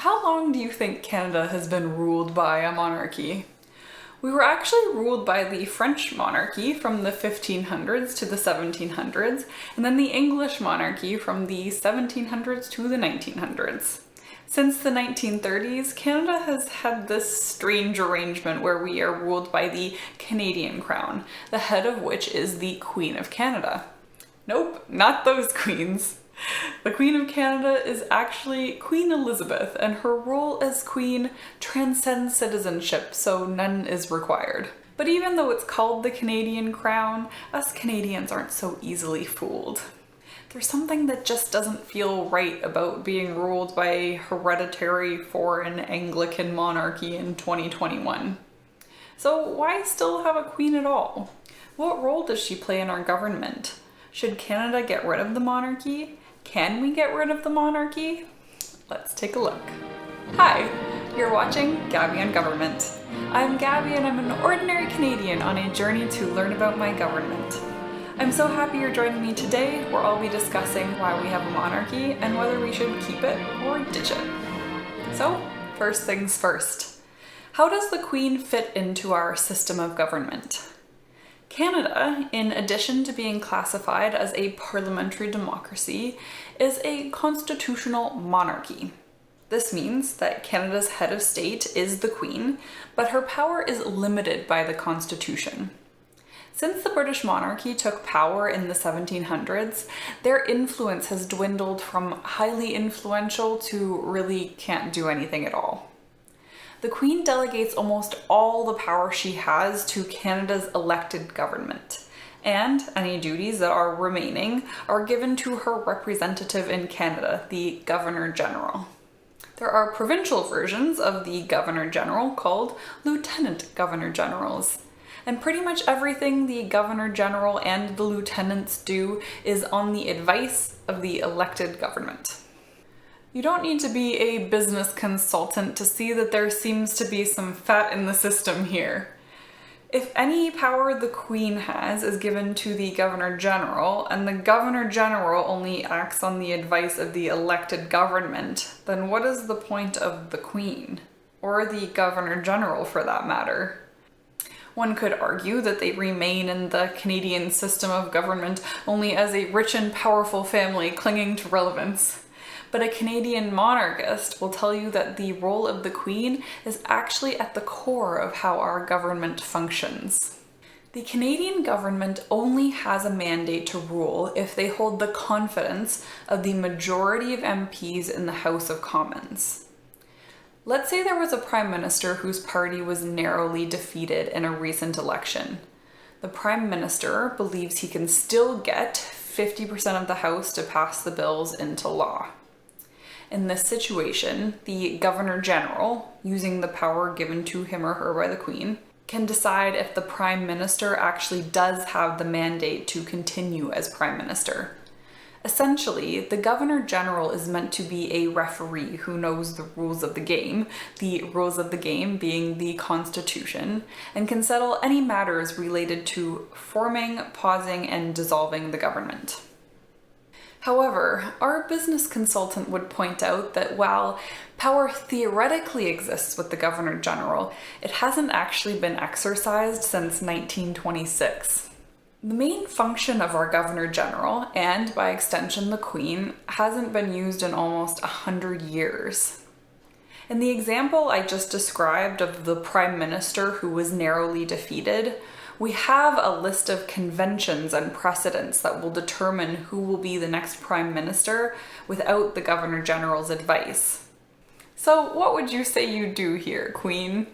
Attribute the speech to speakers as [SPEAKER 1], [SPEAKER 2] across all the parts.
[SPEAKER 1] How long do you think Canada has been ruled by a monarchy? We were actually ruled by the French monarchy from the 1500s to the 1700s, and then the English monarchy from the 1700s to the 1900s. Since the 1930s, Canada has had this strange arrangement where we are ruled by the Canadian crown, the head of which is the Queen of Canada. Nope, not those queens. The Queen of Canada is actually Queen Elizabeth, and her role as queen transcends citizenship, so none is required. But even though it's called the Canadian crown, us Canadians aren't so easily fooled. There's something that just doesn't feel right about being ruled by a hereditary foreign Anglican monarchy in 2021. So why still have a queen at all? What role does she play in our government? Should Canada get rid of the monarchy? Can we get rid of the monarchy? Let's take a look. Hi, you're watching Gabby on Government. I'm Gabby and I'm an ordinary Canadian on a journey to learn about my government. I'm so happy you're joining me today, where I'll be discussing why we have a monarchy and whether we should keep it or ditch it. So, first things first. How does the Queen fit into our system of government? Canada, in addition to being classified as a parliamentary democracy, is a constitutional monarchy. This means that Canada's head of state is the Queen, but her power is limited by the Constitution. Since the British monarchy took power in the 1700s, their influence has dwindled from highly influential to really can't do anything at all. The Queen delegates almost all the power she has to Canada's elected government, and any duties that are remaining are given to her representative in Canada, the Governor-General. There are provincial versions of the Governor-General called Lieutenant Governor-Generals. And pretty much everything the Governor-General and the lieutenants do is on the advice of the elected government. You don't need to be a business consultant to see that there seems to be some fat in the system here. If any power the Queen has is given to the Governor-General, and the Governor-General only acts on the advice of the elected government, then what is the point of the Queen? Or the Governor-General for that matter? One could argue that they remain in the Canadian system of government only as a rich and powerful family clinging to relevance. But a Canadian monarchist will tell you that the role of the Queen is actually at the core of how our government functions. The Canadian government only has a mandate to rule if they hold the confidence of the majority of MPs in the House of Commons. Let's say there was a prime minister whose party was narrowly defeated in a recent election. The prime minister believes he can still get 50% of the House to pass the bills into law. In this situation, the Governor-General, using the power given to him or her by the Queen, can decide if the prime minister actually does have the mandate to continue as prime minister. Essentially, the Governor-General is meant to be a referee who knows the rules of the game being the Constitution, and can settle any matters related to forming, pausing, and dissolving the government. However, our business consultant would point out that while power theoretically exists with the Governor-General, it hasn't actually been exercised since 1926. The main function of our Governor-General, and by extension the Queen, hasn't been used in almost 100 years. In the example I just described of the Prime Minister who was narrowly defeated, we have a list of conventions and precedents that will determine who will be the next Prime Minister without the Governor-General's advice. So what would you say you do here, Queen?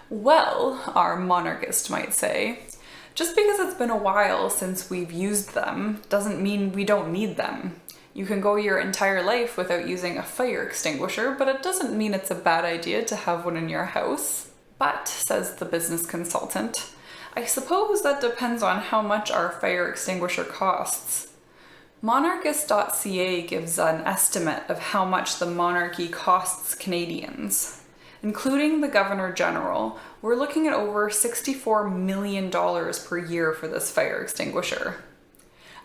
[SPEAKER 1] Well, our monarchist might say, just because it's been a while since we've used them doesn't mean we don't need them. You can go your entire life without using a fire extinguisher, but it doesn't mean it's a bad idea to have one in your house. But, says the business consultant, I suppose that depends on how much our fire extinguisher costs. Monarchist.ca gives an estimate of how much the monarchy costs Canadians. Including the Governor-General, we're looking at over $64 million per year for this fire extinguisher.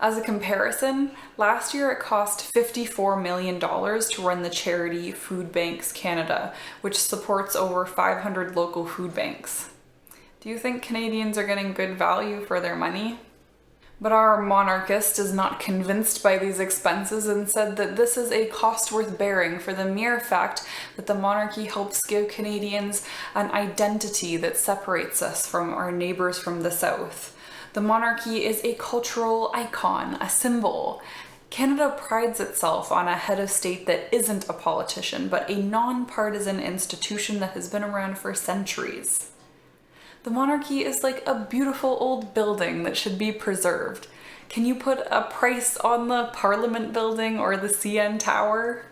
[SPEAKER 1] As a comparison, last year it cost $54 million to run the charity Food Banks Canada, which supports over 500 local food banks. Do you think Canadians are getting good value for their money? But our monarchist is not convinced by these expenses and said that this is a cost worth bearing for the mere fact that the monarchy helps give Canadians an identity that separates us from our neighbors from the south. The monarchy is a cultural icon, a symbol. Canada prides itself on a head of state that isn't a politician, but a non-partisan institution that has been around for centuries. The monarchy is like a beautiful old building that should be preserved. Can you put a price on the Parliament building or the CN Tower?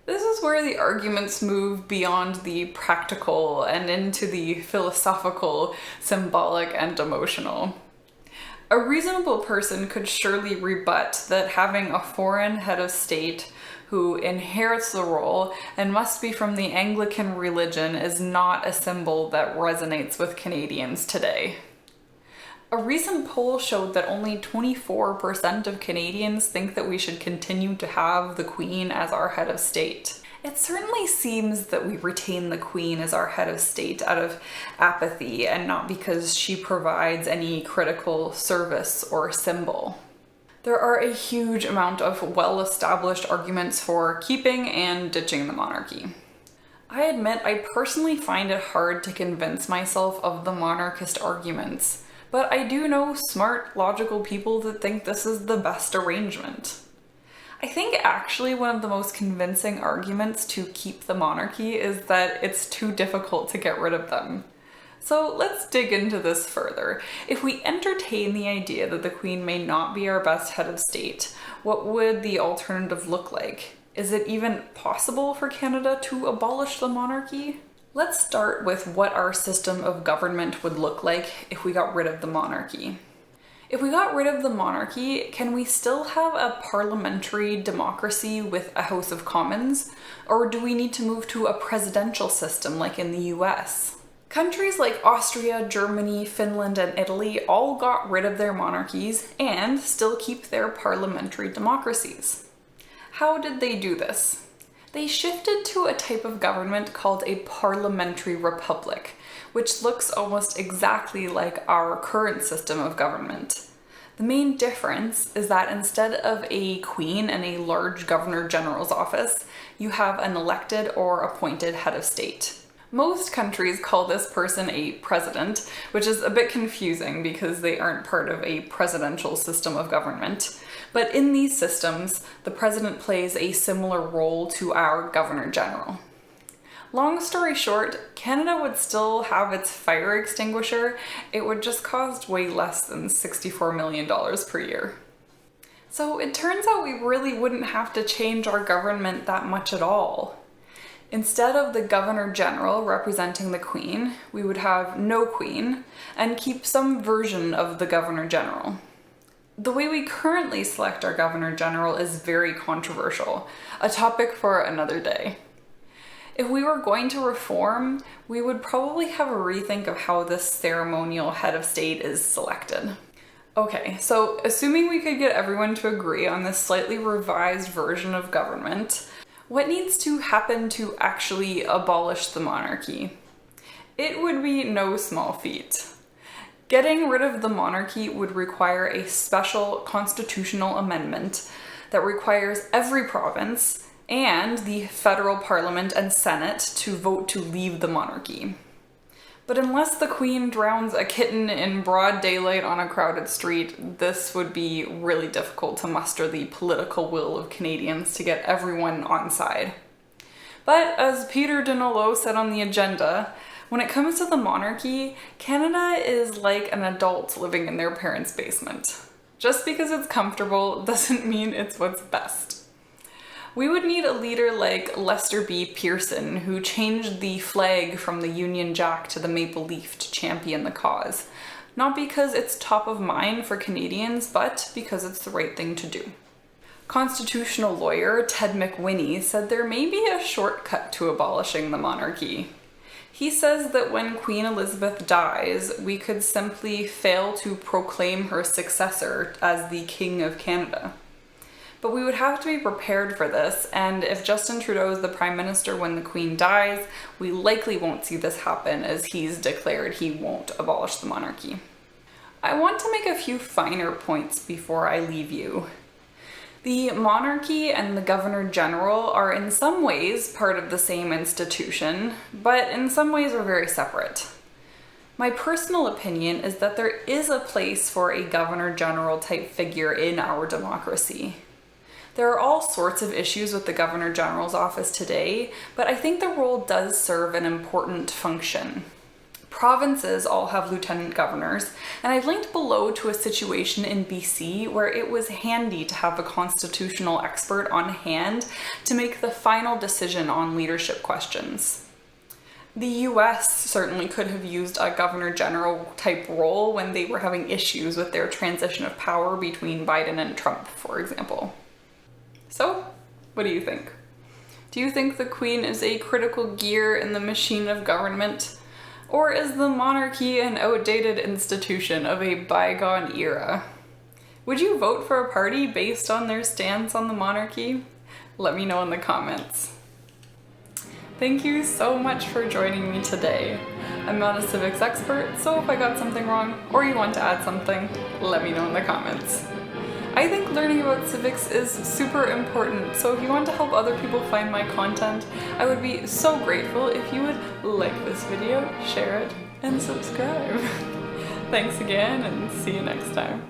[SPEAKER 1] This is where the arguments move beyond the practical and into the philosophical, symbolic, and emotional. A reasonable person could surely rebut that having a foreign head of state who inherits the role and must be from the Anglican religion is not a symbol that resonates with Canadians today. A recent poll showed that only 24% of Canadians think that we should continue to have the Queen as our head of state. It certainly seems that we retain the Queen as our head of state out of apathy and not because she provides any critical service or symbol. There are a huge amount of well-established arguments for keeping and ditching the monarchy. I admit I personally find it hard to convince myself of the monarchist arguments, but I do know smart, logical people that think this is the best arrangement. I think actually one of the most convincing arguments to keep the monarchy is that it's too difficult to get rid of them. So let's dig into this further. If we entertain the idea that the Queen may not be our best head of state, what would the alternative look like? Is it even possible for Canada to abolish the monarchy? Let's start with what our system of government would look like if we got rid of the monarchy. If we got rid of the monarchy, can we still have a parliamentary democracy with a House of Commons? Or do we need to move to a presidential system like in the US? Countries like Austria, Germany, Finland, and Italy all got rid of their monarchies and still keep their parliamentary democracies. How did they do this? They shifted to a type of government called a parliamentary republic, which looks almost exactly like our current system of government. The main difference is that instead of a queen and a large governor-general's office, you have an elected or appointed head of state. Most countries call this person a president, which is a bit confusing because they aren't part of a presidential system of government. But in these systems, the president plays a similar role to our governor-general. Long story short, Canada would still have its fire extinguisher. It would just cost way less than $64 million per year. So it turns out we really wouldn't have to change our government that much at all. Instead of the Governor-General representing the Queen, we would have no Queen and keep some version of the Governor-General. The way we currently select our Governor-General is very controversial, a topic for another day. If we were going to reform, we would probably have a rethink of how this ceremonial head of state is selected. Okay, so assuming we could get everyone to agree on this slightly revised version of government, what needs to happen to actually abolish the monarchy? It would be no small feat. Getting rid of the monarchy would require a special constitutional amendment that requires every province and the federal parliament and senate to vote to leave the monarchy. But unless the Queen drowns a kitten in broad daylight on a crowded street, this would be really difficult to muster the political will of Canadians to get everyone on side. But as Peter Dinolo said on the agenda, when it comes to the monarchy, Canada is like an adult living in their parents' basement. Just because it's comfortable doesn't mean it's what's best. We would need a leader like Lester B. Pearson, who changed the flag from the Union Jack to the maple leaf to champion the cause. Not because it's top of mind for Canadians, but because it's the right thing to do. Constitutional lawyer Ted McWhinney said there may be a shortcut to abolishing the monarchy. He says that when Queen Elizabeth dies, we could simply fail to proclaim her successor as the King of Canada. But we would have to be prepared for this, and if Justin Trudeau is the Prime Minister when the Queen dies, we likely won't see this happen, as he's declared he won't abolish the monarchy. I want to make a few finer points before I leave you. The monarchy and the Governor General are in some ways part of the same institution, but in some ways are very separate. My personal opinion is that there is a place for a Governor General type figure in our democracy. There are all sorts of issues with the Governor General's office today, but I think the role does serve an important function. Provinces all have lieutenant governors, and I've linked below to a situation in BC where it was handy to have a constitutional expert on hand to make the final decision on leadership questions. The US certainly could have used a Governor General type role when they were having issues with their transition of power between Biden and Trump, for example. So, what do you think? Do you think the Queen is a critical gear in the machine of government? Or is the monarchy an outdated institution of a bygone era? Would you vote for a party based on their stance on the monarchy? Let me know in the comments. Thank you so much for joining me today. I'm not a civics expert, so if I got something wrong or you want to add something, let me know in the comments. I think learning about civics is super important, so if you want to help other people find my content, I would be so grateful if you would like this video, share it, and subscribe. Thanks again, and see you next time.